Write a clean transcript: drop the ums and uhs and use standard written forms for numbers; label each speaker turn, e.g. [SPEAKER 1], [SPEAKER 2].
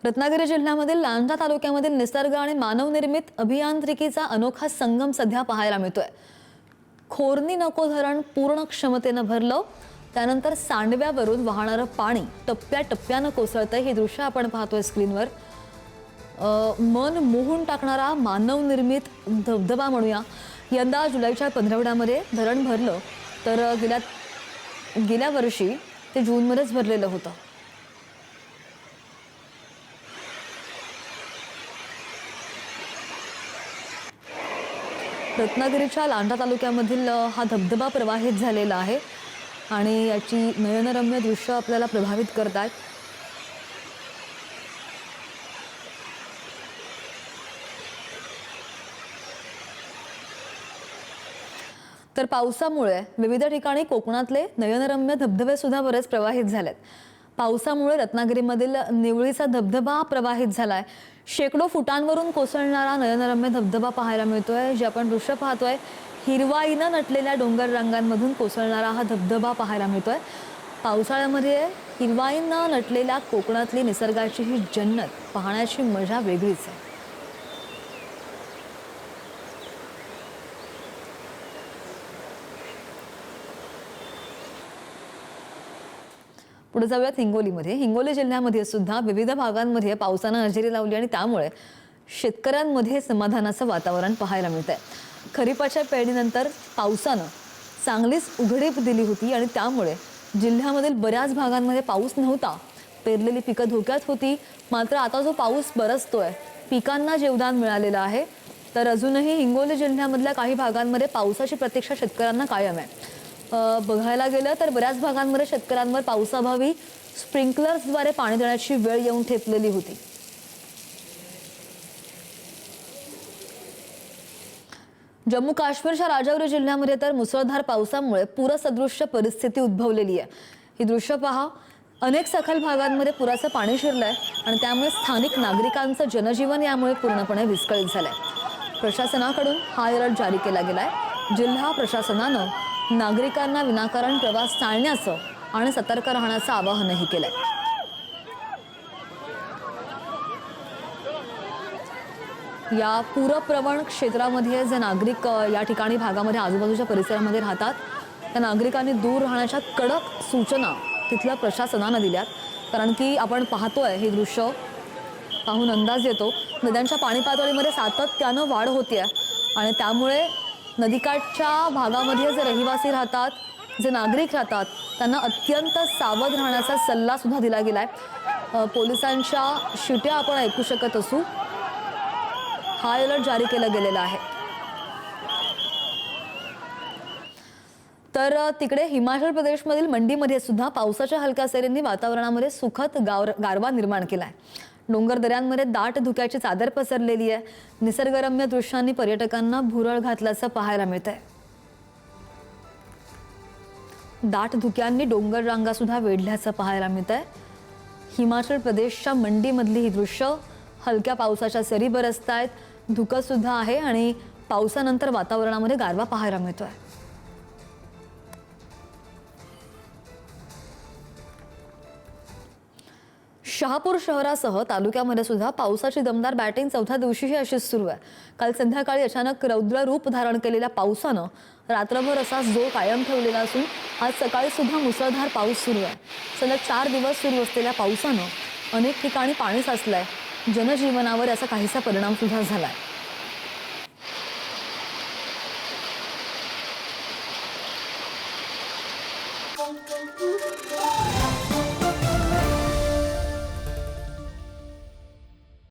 [SPEAKER 1] रत्नागिरी जिल्ह्यामधील लांजा तालुक्यामधील निसर्ग आणि मानवनिर्मित अभियांत्रिकीचा अनोखा संगम सध्या पाहायला मिळतोय। खोर्नी नको धरण पूर्ण क्षमतेने भरलं, त्यानंतर सांडव्यावरून वाहणारं पाणी टप्प्याटप्प्याने कोसळतंय। हे दृश्य आपण पाहतोय स्क्रीनवर। मन मोहून टाकणारा मानवनिर्मित धबधबा म्हणूया। यंदा जुलैच्या 15 धरण भरलं, तर गेल्या वर्षी ते जूनमध्येच भरलेलं होतं। रत्नागिरीच्या लांजा तालुक्यामधील हा धबधबा प्रवाहित झालेला आहे आणि याची नयनरम्य दृश्य आपल्याला प्रभावित करतात। तर पावसामुळे विविध ठिकाणी कोकणातले नयनरम्य धबधबे सुद्धा बरेच प्रवाहित झालेत। पावसामुळे रत्नागिरीमधील निवळीचा धबधबा प्रवाहित झालाय। शेकडो फुटांवरून कोसळणारा नयनरम्य धबधबा पाहायला मिळतोय। जे आपण दृश्य पाहतोय, हिरवाईनं नटलेल्या डोंगर रांगांमधून कोसळणारा हा धबधबा पाहायला मिळतोय। पावसाळ्यामध्ये हिरवाईनं नटलेल्या कोकणातली निसर्गाची ही जन्नत पाहण्याची मजा वेगळीच आहे। पुढे जाऊयात हिंगोलीमध्ये। हिंगोली जिल्ह्यामध्ये सुद्धा विविध भागांमध्ये पावसानं हजेरी लावली आणि त्यामुळे शेतकऱ्यांमध्ये समाधानाचं वातावरण पाहायला मिळतंय। खरीपाच्या पेरणीनंतर पावसानं चांगलीच उघडीप दिली होती आणि त्यामुळे जिल्ह्यामधील बऱ्याच भागांमध्ये पाऊस नव्हता। पेरलेली पिकं धोक्यात होती, मात्र आता जो पाऊस बरसतोय, पिकांना जीवदान मिळालेलं आहे। तर अजूनही हिंगोली जिल्ह्यामधल्या काही भागांमध्ये पावसाची प्रतीक्षा शेतकऱ्यांना कायम आहे। बघायला गेलं तर बऱ्याच भागांमध्ये शेतकऱ्यांवर पावसाअभावी स्प्रिंकलर्सद्वारे पाणी देण्याची वेळ येऊन ठेपलेली होती। जम्मू काश्मीरच्या राजौरी जिल्ह्यामध्ये तर मुसळधार पावसामुळे पूरसदृश्य परिस्थिती उद्भवलेली आहे। ही दृश्य पहा। अनेक सखल भागांमध्ये पुराचं पाणी शिरलंय आणि त्यामुळे स्थानिक नागरिकांचं जनजीवन यामुळे पूर्णपणे विस्कळीत झालंय। प्रशासनाकडून हाय अलर्ट जारी केला गेलाय। जिल्हा प्रशासनानं नागरिकांना विनाकारण प्रवास टाळण्याचं आणि सतर्क राहण्याचं आवाहनही केलंय। या पूरप्रवण क्षेत्रामध्ये जे नागरिक या ठिकाणी भागामध्ये आजूबाजूच्या परिसरामध्ये राहतात, त्या नागरिकांनी दूर राहण्याच्या कडक सूचना तिथल्या प्रशासनानं दिल्यात। कारण की आपण पाहतोय हे दृश्य पाहून अंदाज येतो, नद्यांच्या पाणी पातळीमध्ये सातत्यानं वाढ होते आणि त्यामुळे नदीकाठच्या भागामध्ये जे रहिवासी राहतात, जे नागरिक राहतात, त्यांना अत्यंत सावध राहण्याचा सल्ला सुद्धा दिला गेलाय। पोलिसांच्या शिट्या आपण ऐकू शकत असू। हाय अलर्ट जारी केलं गेलेलं आहे। तर तिकडे हिमाचल प्रदेशमधील मंडीमध्ये सुद्धा पावसाच्या हलक्या सरींनी वातावरणामध्ये सुखद गारवा निर्माण केलाय। डोंगर दऱ्यांमध्ये दाट धुक्याची चादर पसरलेली आहे। निसर्गरम्य दृश्यांनी पर्यटकांना भुरळ घातल्याचं पाहायला मिळतंय। दाट धुक्यांनी डोंगर रांगा सुद्धा वेढल्याचं पाहायला मिळतंय। हिमाचल प्रदेशच्या मंडीमधली ही दृश्य, हलक्या पावसाच्या सरी बरसतायत, धुकं सुद्धा आहे आणि पावसानंतर वातावरणामध्ये गारवा पाहायला मिळतोय। शहापूर शहरासह तालुक्यामध्ये सुद्धा पावसाची दमदार बॅटिंग चौथ्या दिवशीही अशीच सुरू आहे। काल संध्याकाळी अचानक रौद्र रूप धारण केलेल्या पावसानं रात्रभर असा जोर कायम ठेवलेला असून आज सकाळी सुद्धा मुसळधार पाऊस सुरू आहे। सलग 4 दिवस सुरू असलेल्या पावसानं अनेक ठिकाणी पाणी साचलंय। जनजीवनावर याचा काहीसा परिणाम सुद्धा झालाय।